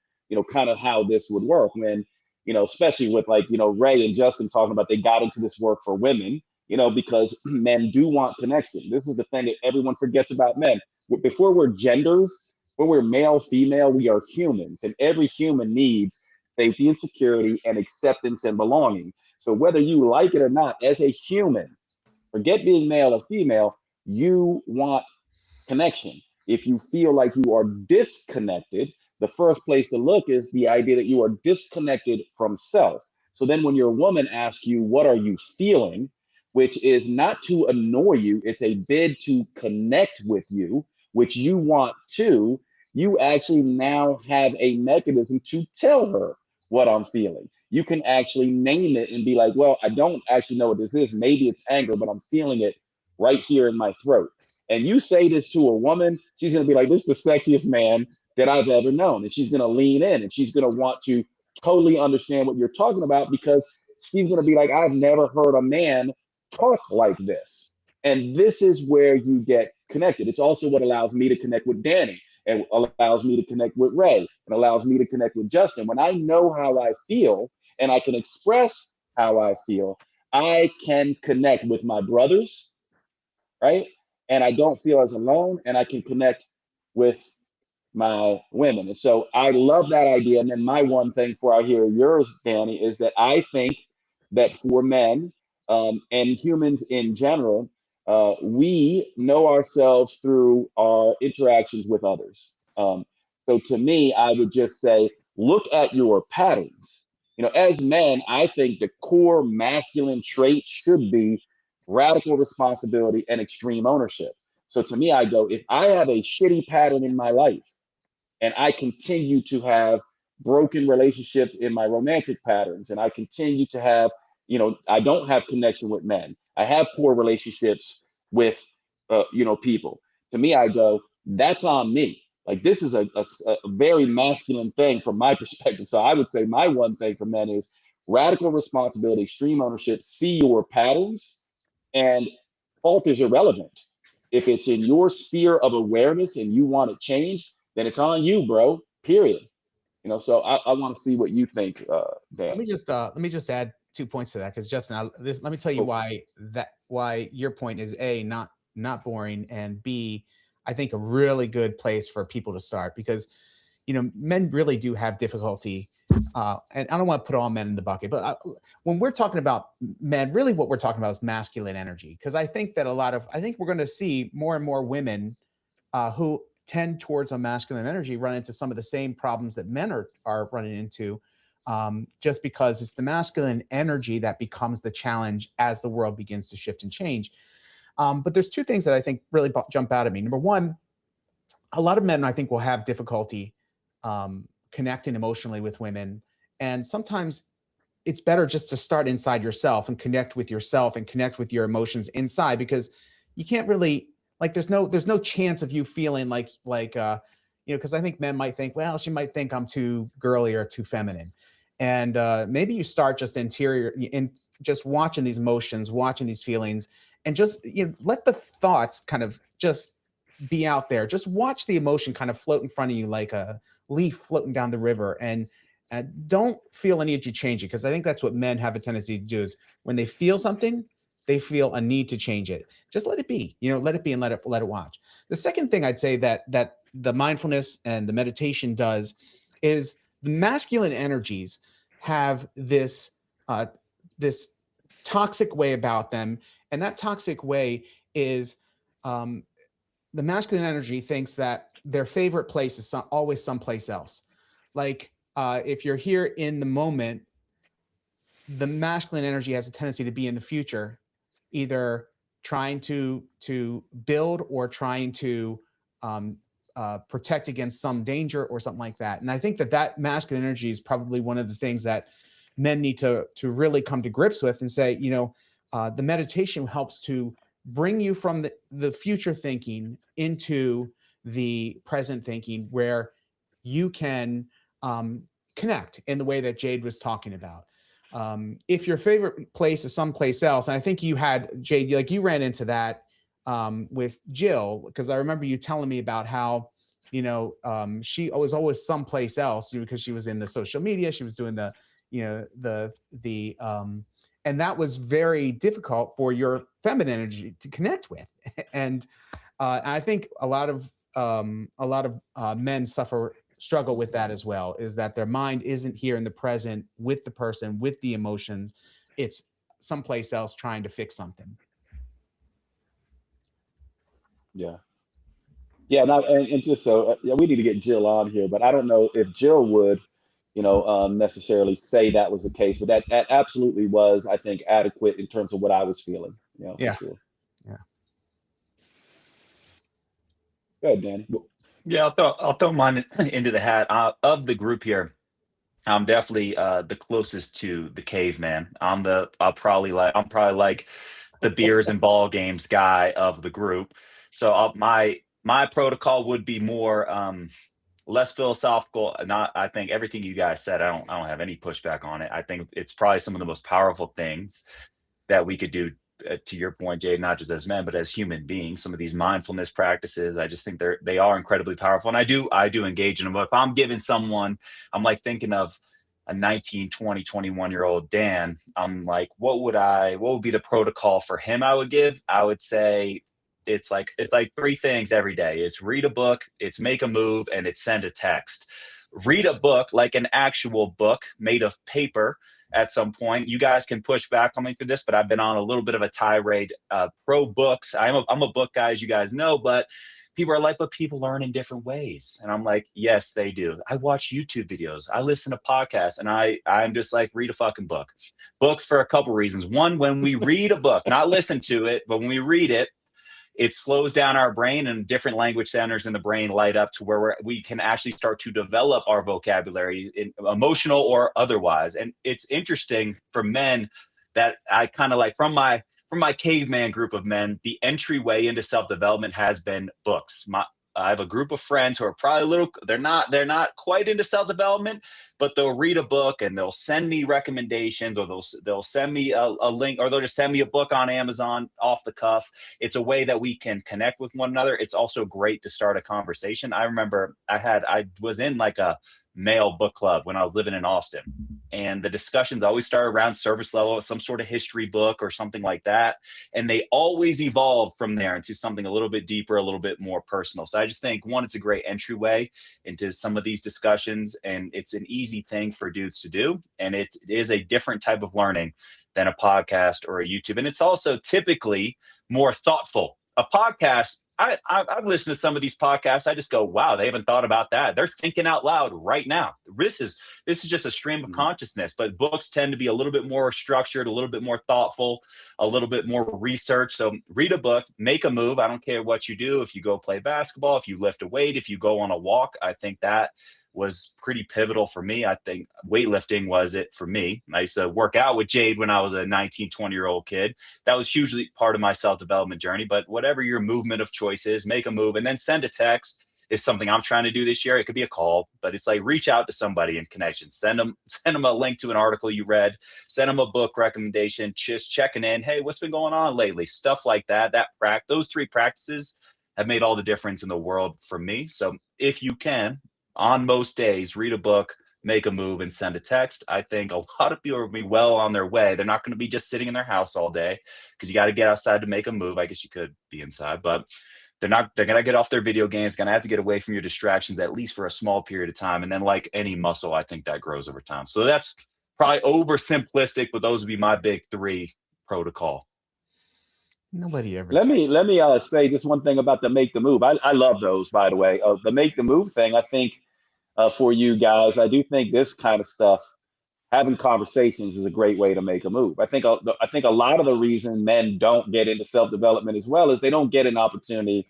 kind of how this would work when, especially with like, Ray and Justin talking about they got into this work for women, because men do want connection. This is the thing that everyone forgets about men. Before we're genders, when we're male, female, we are humans, and every human needs safety and security and acceptance and belonging. So whether you like it or not, as a human, forget being male or female, you want connection. If you feel like you are disconnected, the first place to look is the idea that you are disconnected from self. So then when your woman asks you, what are you feeling? Which is not to annoy you, it's a bid to connect with you, which you want to, you actually now have a mechanism to tell her what I'm feeling. You can actually name it and be like, well, I don't actually know what this is. Maybe it's anger, but I'm feeling it right here in my throat. And you say this to a woman, she's going to be like, this is the sexiest man that I've ever known. And she's going to lean in and she's going to want to totally understand what you're talking about, because she's going to be like, I've never heard a man talk like this. And this is where you get connected. It's also what allows me to connect with Danny, and allows me to connect with Ray, and allows me to connect with Justin. When I know how I feel and I can express how I feel, I can connect with my brothers, right? And I don't feel as alone, and I can connect with my women. And so I love that idea. And then my one thing before I hear yours, Danny, is that I think that for men and humans in general, we know ourselves through our interactions with others. So to me, I would just say, look at your patterns. As men, I think the core masculine trait should be radical responsibility and extreme ownership. So to me, I go, if I have a shitty pattern in my life and I continue to have broken relationships in my romantic patterns, and I continue to have, I don't have connection with men, I have poor relationships with, people. To me, I go, that's on me. Like, this is a very masculine thing from my perspective. So I would say my one thing for men is radical responsibility, extreme ownership, see your patterns, and fault is irrelevant. If it's in your sphere of awareness and you want it changed, then it's on you, bro. Period. So I want to see what you think, Dan. Let me just add 2 points to that, because Justin, let me tell you why your point is A, not boring, and B, I think a really good place for people to start, because men really do have difficulty, and I don't want to put all men in the bucket, but when we're talking about men, really what we're talking about is masculine energy, because I think that I think we're going to see more and more women who tend towards a masculine energy run into some of the same problems that men are running into, just because it's the masculine energy that becomes the challenge as the world begins to shift and change. But there's two things that I think really jump out at me. Number one, a lot of men, I think, will have difficulty connecting emotionally with women. And sometimes it's better just to start inside yourself and connect with yourself and connect with your emotions inside, because you can't really, like, there's no chance of you feeling like, because I think men might think, well, she might think I'm too girly or too feminine. And maybe you start just just watching these emotions, watching these feelings, and just, let the thoughts kind of just be out there. Just watch the emotion kind of float in front of you like a leaf floating down the river, and don't feel any need to change it, because I think that's what men have a tendency to do, is when they feel something, they feel a need to change it. Just let it be, let it be, and let it watch. The second thing I'd say that the mindfulness and the meditation does is the masculine energies have this toxic way about them. And that toxic way is the masculine energy thinks that their favorite place is always someplace else. Like if you're here in the moment, the masculine energy has a tendency to be in the future, either trying to build or trying to protect against some danger or something like that. And I think that masculine energy is probably one of the things that men need to really come to grips with, and say, the meditation helps to bring you from the future thinking into the present thinking, where you can connect in the way that Jade was talking about. If your favorite place is someplace else, and I think you had, Jade, like, you ran into that with Jill, because I remember you telling me about how, she was always someplace else, because she was in the social media, she was doing and that was very difficult for your feminine energy to connect with. And I think a lot of men struggle with that as well, is that their mind isn't here in the present with the person, with the emotions. It's someplace else trying to fix something. Yeah. And just so we need to get Jill on here, but I don't know if Jill would, necessarily say that was the case, but that absolutely was, I think, adequate in terms of what I was feeling. Yeah. For sure. Yeah. Go ahead, Danny. Yeah, I'll throw mine into the hat. Of the group here, I'm definitely the closest to the caveman. I'm probably like the beers and ball games guy of the group. So my protocol would be more less philosophical. I think everything you guys said, I don't have any pushback on it. I think it's probably some of the most powerful things that we could do, to your point, Jade, not just as men, but as human beings. Some of these mindfulness practices, I just think they are incredibly powerful. And I do engage in them. But if I'm giving someone, I'm like thinking of a 19, 20, 21-year-old Dan, I'm like, what would be the protocol for him I would give? I would say it's like three things every day. It's read a book, it's make a move, and it's send a text. Read a book, like an actual book made of paper. At some point, you guys can push back on me for this, but I've been on a little bit of a tirade pro books. I'm a book guy, as you guys know, but people are like, but people learn in different ways. And I'm like, yes, they do. I watch YouTube videos, I listen to podcasts, and I'm just like, read a fucking book. Books for a couple reasons. One, when we read a book, not listen to it, but when we read it, it slows down our brain, and different language centers in the brain light up to where we can actually start to develop our vocabulary, emotional or otherwise. And it's interesting for men that I kind of like, from my caveman group of men, the entryway into self-development has been books. I have a group of friends who are probably they're not quite into self-development, but they'll read a book and they'll send me recommendations, or they'll send me a link, or they'll just send me a book on Amazon off the cuff. It's a way that we can connect with one another. It's also great to start a conversation. I remember I was in like a male book club when I was living in Austin, and the discussions always start around service level, some sort of history book or something like that. And they always evolve from there into something a little bit deeper, a little bit more personal. So I just think, one, it's a great entryway into some of these discussions, and it's an easy thing for dudes to do. And it is a different type of learning than a podcast or a YouTube. And it's also typically more thoughtful. A podcast, I've listened to some of these podcasts. I just go, wow, they haven't thought about that. They're thinking out loud right now. This is just a stream of consciousness. But books tend to be a little bit more structured, a little bit more thoughtful, a little bit more research. So read a book, make a move. I don't care what you do. If you go play basketball, if you lift a weight, if you go on a walk, I think that was pretty pivotal for me. I think weightlifting was it for me. I used to work out with Jade when I was a 19, 20-year-old kid. That was hugely part of my self-development journey. But whatever your movement of choice is, make a move, and then send a text is something I'm trying to do this year. It could be a call, but it's like, reach out to somebody in connection. Send them a link to an article you read, send them a book recommendation, just checking in. Hey, what's been going on lately? Stuff like that. Those 3 practices have made all the difference in the world for me. So if you can, on most days, read a book, make a move, and send a text. I think a lot of people will be well on their way. They're not going to be just sitting in their house all day, because you got to get outside to make a move. I guess you could be inside, but they're going to get off their video games, going to have to get away from your distractions, at least for a small period of time. And then, like any muscle, I think that grows over time. So that's probably oversimplistic, but those would be my big 3 protocol. Nobody ever. Let me say just one thing about the make the move. I love those, by the way. The make the move thing, I think, for you guys, I do think this kind of stuff, having conversations, is a great way to make a move. I think a lot of the reason men don't get into self-development as well is they don't get an opportunity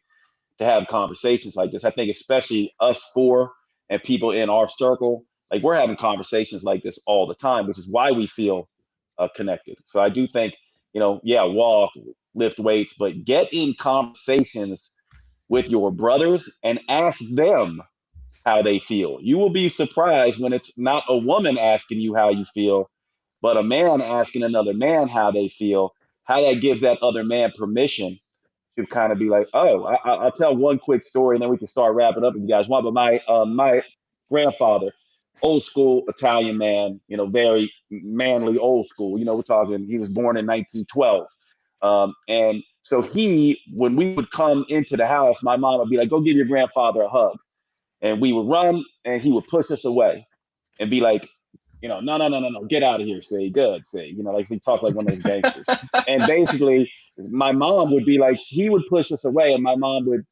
to have conversations like this. I think especially us 4 and people in our circle, like, we're having conversations like this all the time, which is why we feel connected. So I do think, walk, lift weights, but get in conversations with your brothers and ask them how they feel. You will be surprised when it's not a woman asking you how you feel, but a man asking another man how they feel, how that gives that other man permission to kind of be like, oh, I'll tell one quick story and then we can start wrapping up if you guys want. But my grandfather, old school Italian man, very manly, old school, we're talking, he was born in 1912. And so when we would come into the house, my mom would be like, go give your grandfather a hug. And we would run and he would push us away and be like, no, get out of here, say, good, say, like he talked like one of those gangsters. And basically, my mom would be like, he would push us away, and my mom would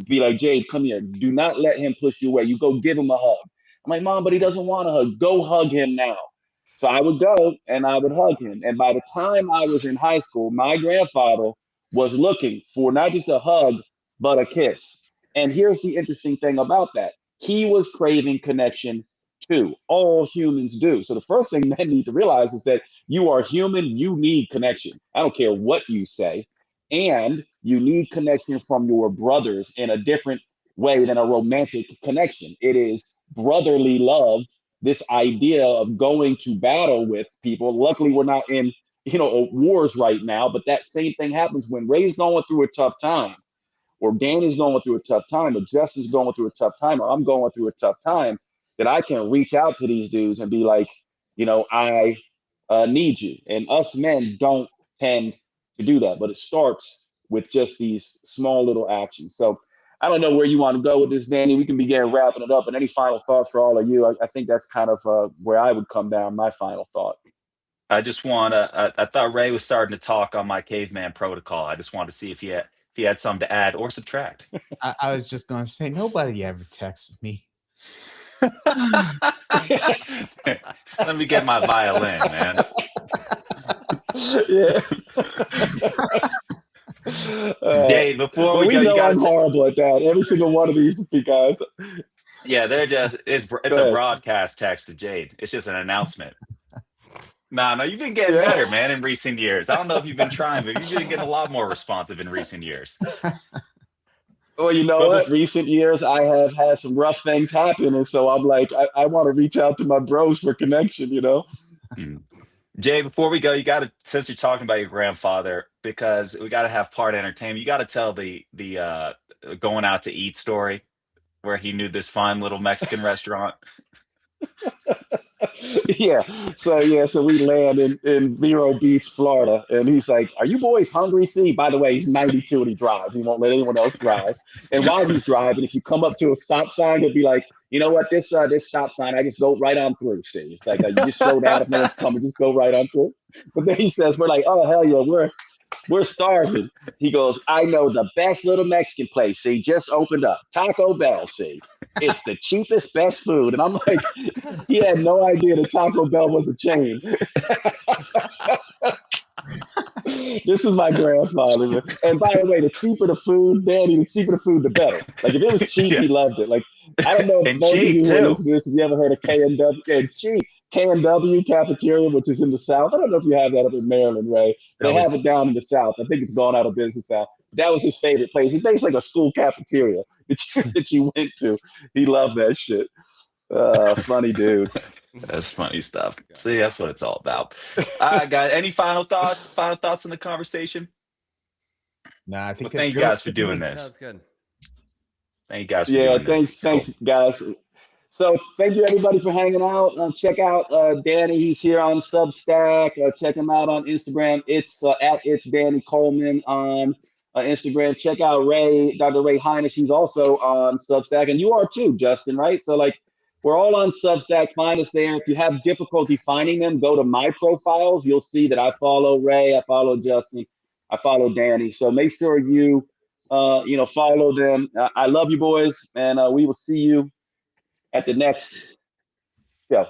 be like, Jade, come here. Do not let him push you away. You go give him a hug. I'm like, Mom, but he doesn't want a hug. Go hug him now. So I would go and I would hug him. And by the time I was in high school, my grandfather was looking for not just a hug, but a kiss. And here's the interesting thing about that. He was craving connection too. All humans do. So the first thing men need to realize is that you are human. You need connection. I don't care what you say. And you need connection from your brothers in a different way than a romantic connection. It is brotherly love, this idea of going to battle with people. Luckily, we're not in, wars right now, but that same thing happens when Ray's going through a tough time, or Danny's going through a tough time, or Justin's going through a tough time, or I'm going through a tough time, that I can reach out to these dudes and be like, I need you. And us men don't tend to do that, but it starts with just these small little actions. So I don't know where you want to go with this, Danny. We can begin wrapping it up. And any final thoughts for all of you? I think that's kind of where I would come down, my final thought. I just want to, I thought Ray was starting to talk on my caveman protocol. I just wanted to see if he had something to add or subtract. I was just going to say, nobody ever texts me. Let me get my violin, man. Yeah. Jade, before Well, we we go, you know got I'm to. horrible at that. Every single one of these guys. Yeah, they're just it's Go a ahead. broadcast text to Jade. It's just an announcement. No, you've been getting Yeah. better, man, in recent years. I don't know if you've been trying, but you've been getting a lot more responsive in recent years. Well, you know But what? Recent years, I have had some rough things happen, and so I'm like, I want to reach out to my bros for connection. mm. Jay, before we go, you got to, since you're talking about your grandfather, because we got to have part entertainment. You got to tell the going out to eat story where he knew this fine little Mexican restaurant. Yeah. So we land in Vero Beach, Florida, and he's like, "Are you boys hungry?" See, by the way, he's 92 and he drives. He won't let anyone else drive. And while he's driving, if you come up to a stop sign, he'll be like, "You know what? This stop sign, I just go right on through." See, it's like you just slow down if no one's coming, just go right on through. But then he says, "We're like, oh hell yeah, we're starving." He goes, "I know the best little Mexican place. See, just opened up, Taco Bell. See, it's the cheapest, best food." And I'm like, he had no idea that Taco Bell was a chain. This is my grandfather. And by the way, the cheaper the food, Danny, the cheaper the food, the better. Like if it was cheap, Yeah, he loved it. Like I don't know if and most of cheap you who are too. listening to this, have you ever heard of K&W? And cheap. K&W cafeteria, which is in the South. I don't know if you have that up in Maryland, Ray. They That was have it down in the South. I think it's gone out of business now. That was his favorite place. It's basically like a school cafeteria that you went to. He loved that shit. Funny dude. that's funny stuff. See, that's what it's all about. All right, guys. Any final thoughts? Final thoughts on the conversation? Nah, I Well, think thank that's you good. guys for doing That this. was good. Thank you guys for Yeah, doing this. thanks, It's cool. guys. So thank you everybody for hanging out. Check out Danny. He's here on Substack. Check him out on Instagram. It's at it's Danny Coleman on Instagram. Check out Ray, Dr. Ray Hinish. He's also on Substack, and you are too, Justin. Right? So like we're all on Substack. Find us there. If you have difficulty finding them, go to my profiles. You'll see that I follow Ray, I follow Justin, I follow Danny. So make sure you follow them. I love you boys, and we will see you at the next show.